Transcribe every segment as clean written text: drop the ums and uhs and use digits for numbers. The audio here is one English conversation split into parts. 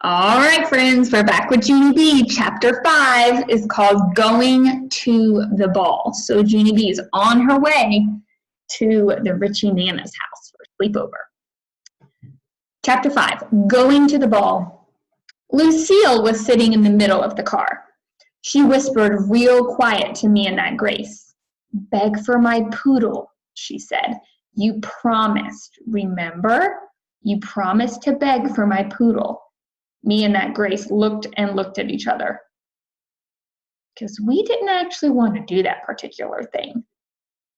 All right, friends, we're back with Junie B. Chapter 5 is called Going to the Ball. So Junie B is on her way to the Richie Nana's house for sleepover. Chapter 5, Going to the Ball. Lucille was sitting in the middle of the car. She whispered real quiet to me and that Grace. "Beg for my poodle," she said. "You promised, remember? You promised to beg for my poodle." Me and that Grace looked at each other. Because we didn't actually want to do that particular thing.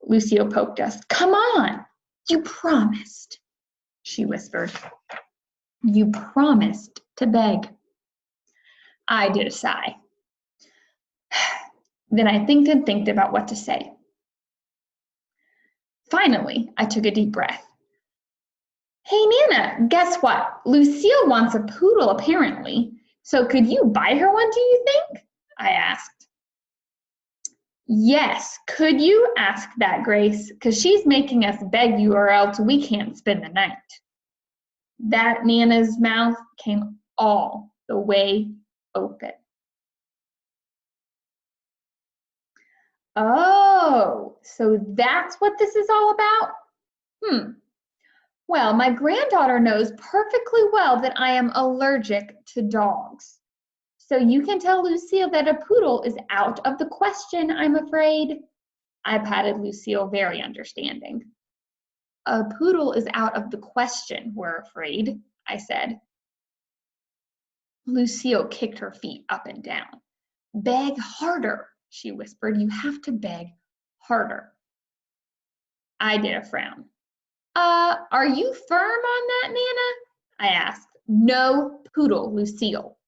Lucille poked us. "Come on, you promised," she whispered. "You promised to beg." I did a sigh. Then I thinked about what to say. Finally, I took a deep breath. "Hey, Nana, guess what? Lucille wants a poodle, apparently. So could you buy her one, do you think?" I asked. "Yes, could you?" asked that Grace, "because she's making us beg you or else we can't spend the night." That Nana's mouth came all the way open. Oh, so that's what this is all about? Well, my granddaughter knows perfectly well that I am allergic to dogs. So you can tell Lucille that a poodle is out of the question, I'm afraid. I patted Lucille, very understanding. "A poodle is out of the question, we're afraid," I said. Lucille kicked her feet up and down. "Beg harder," she whispered. "You have to beg harder." I did a frown. Are you firm on that, Nana?" I asked. "No poodle, Lucille,"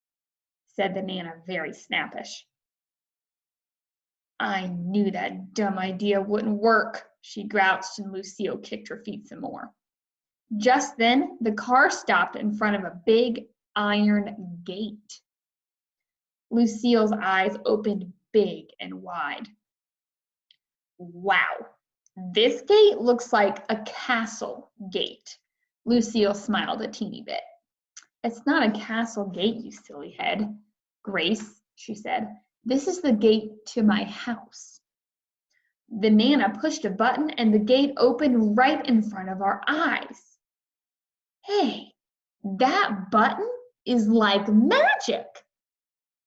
said the Nana, very snappish. I knew that dumb idea wouldn't work, she grouched, and Lucille kicked her feet some more. Just then, the car stopped in front of a big iron gate. Lucille's eyes opened big and wide. "Wow, this gate looks like a castle gate." Lucille smiled a teeny bit. "It's not a castle gate, you silly head, Grace," she said. "This is the gate to my house." The Nana pushed a button and the gate opened right in front of our eyes. "Hey, that button is like magic,"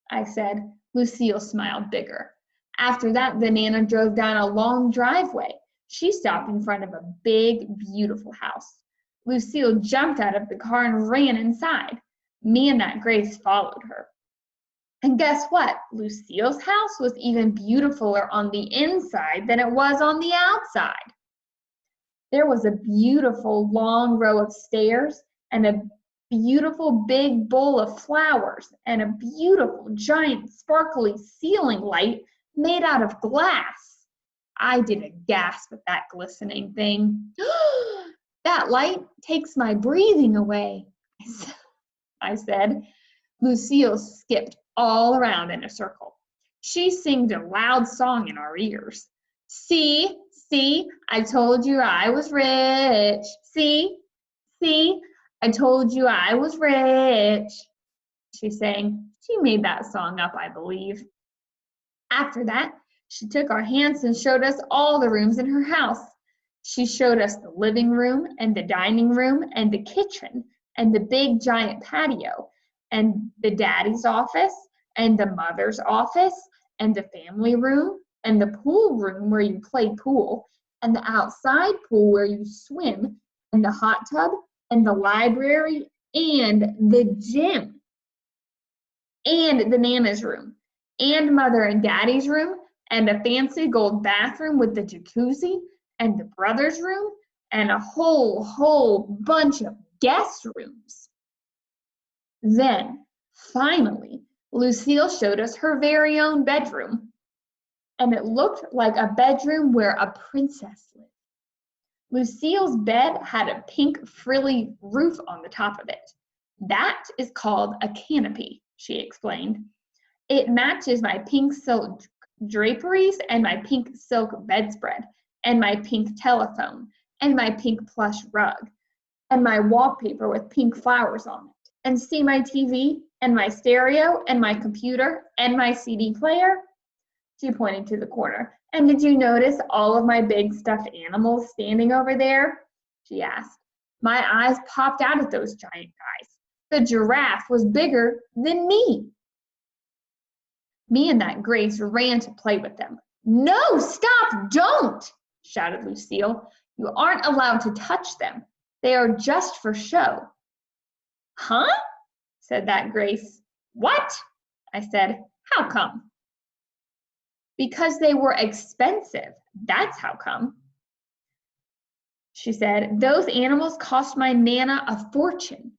I said. Lucille smiled bigger. After that, the Nana drove down a long driveway. She stopped in front of a big, beautiful house. Lucille jumped out of the car and ran inside. Me and that Grace followed her. And guess what? Lucille's house was even beautifuler on the inside than it was on the outside. There was a beautiful long row of stairs and a beautiful big bowl of flowers and a beautiful giant sparkly ceiling light made out of glass. I did a gasp at that glistening thing. "That light takes my breathing away," I said. Lucille skipped all around in a circle. She singed a loud song in our ears. See, I told you I was rich. See, I told you I was rich," she sang. She made that song up, I believe. After that, she took our hands and showed us all the rooms in her house. She showed us the living room and the dining room and the kitchen and the big giant patio and the daddy's office and the mother's office and the family room and the pool room where you play pool and the outside pool where you swim and the hot tub and the library and the gym and the Nana's room and Mother and Daddy's room and a fancy gold bathroom with the jacuzzi and the brother's room and a whole bunch of guest rooms. Then, finally, Lucille showed us her very own bedroom, and it looked like a bedroom where a princess lived. Lucille's bed had a pink frilly roof on the top of it. "That is called a canopy," she explained. "It matches my pink silk draperies and my pink silk bedspread and my pink telephone and my pink plush rug and my wallpaper with pink flowers on it. and see my TV and my stereo and my computer and my CD player? She pointed to the corner. And did you notice all of my big stuffed animals standing over there? She asked. My eyes popped out at those giant guys. The giraffe was bigger than me. Me and that Grace ran to play with them. No, stop, don't, shouted Lucille. You aren't allowed to touch them. They are just for show. Huh? Said that Grace. What? I said. How come? Because they were expensive. That's how come. She said, those animals cost my Nana a fortune.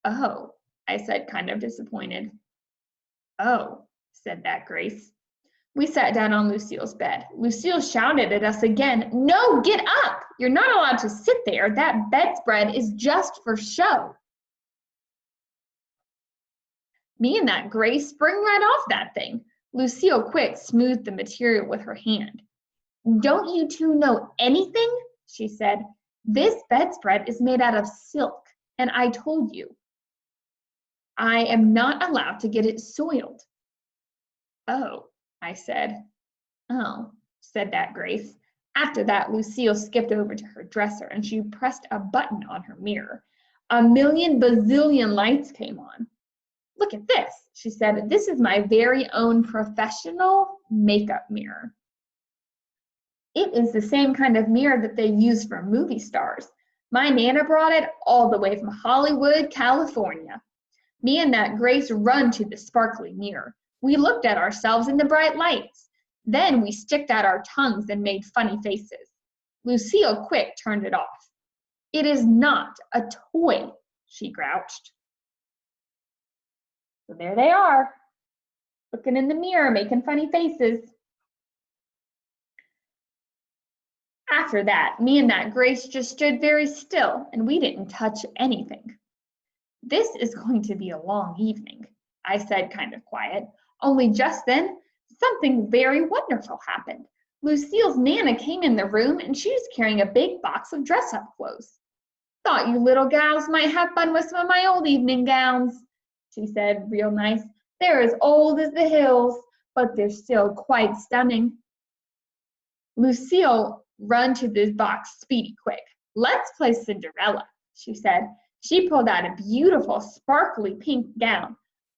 Oh, I said, kind of disappointed. Oh, said that Grace. We sat down on Lucille's bed. Lucille shouted at us again, no, get up! You're not allowed to sit there. That bedspread is just for show. Me and that Grace sprang right off that thing. Lucille quick smoothed the material with her hand. Don't you two know anything? She said. This bedspread is made out of silk, and I told you. I am not allowed to get it soiled. Oh, I said. Oh, said that Grace. After that, Lucille skipped over to her dresser and she pressed a button on her mirror. A million bazillion lights came on. Look at this, she said. This is my very own professional makeup mirror. It is the same kind of mirror that they use for movie stars. My Nana brought it all the way from Hollywood, California. Me and that Grace run to the sparkly mirror. We looked at ourselves in the bright lights. Then we sticked out our tongues and made funny faces. Lucille quick turned it off. It is not a toy, she grouched. So there they are, looking in the mirror, making funny faces. After that, me and that Grace just stood very still and we didn't touch anything. This is going to be a long evening, I said kind of quiet. Only just then, something very wonderful happened. Lucille's Nana came in the room and she was carrying a big box of dress-up clothes. Thought you little gals might have fun with some of my old evening gowns, she said real nice. They're as old as the hills, but they're still quite stunning. Lucille ran to this box speedy quick. Let's play Cinderella, she said. She pulled out a beautiful sparkly pink gown.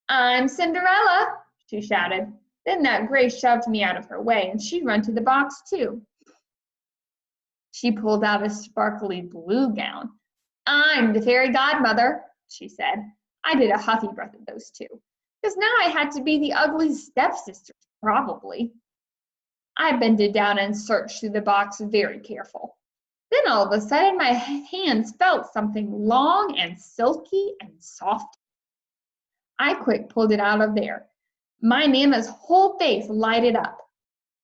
I'm Cinderella, she shouted. Then that Grace shoved me out of her way and she ran to the box too. She pulled out a sparkly blue gown. I'm the fairy godmother, she said. I did a huffy breath at those two, because now I had to be the ugly stepsister, probably. I bended down and searched through the box very careful. Then all of a sudden my hands felt something long and silky and soft. I quick pulled it out of there. My Nana's whole face lighted up.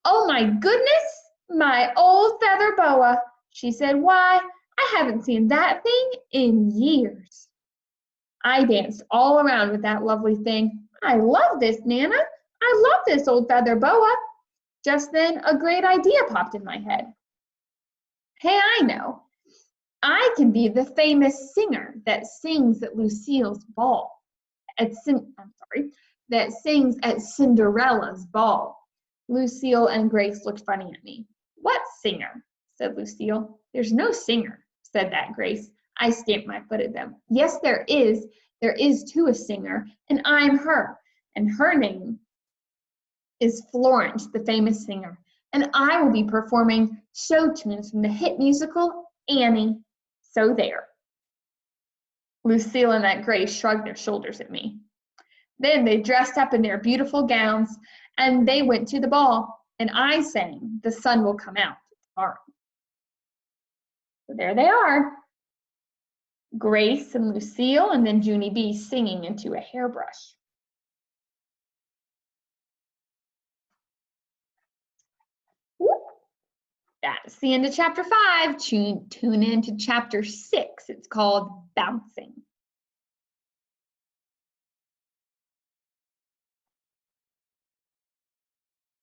Oh my goodness, my old feather boa, she said. Why, I haven't seen that thing in years. I danced all around with that lovely thing. I love this, Nana. I love this old feather boa. Just then, a great idea popped in my head. Hey, I know. I can be the famous singer that sings at Lucille's ball. That sings at Cinderella's ball. Lucille and Grace looked funny at me. What singer? Said Lucille. There's no singer, said that Grace. I stamped my foot at them. Yes, there is. There is too a singer, and I'm her. And her name is Florence, the famous singer. And I will be performing show tunes from the hit musical Annie. So there. Lucille and that Grace shrugged their shoulders at me. Then they dressed up in their beautiful gowns and they went to the ball. And I sang, The Sun Will Come Out Tomorrow. So there they are. Grace and Lucille and then Junie B singing into a hairbrush. That's the end of chapter 5. Tune in to chapter 6. It's called Bouncing.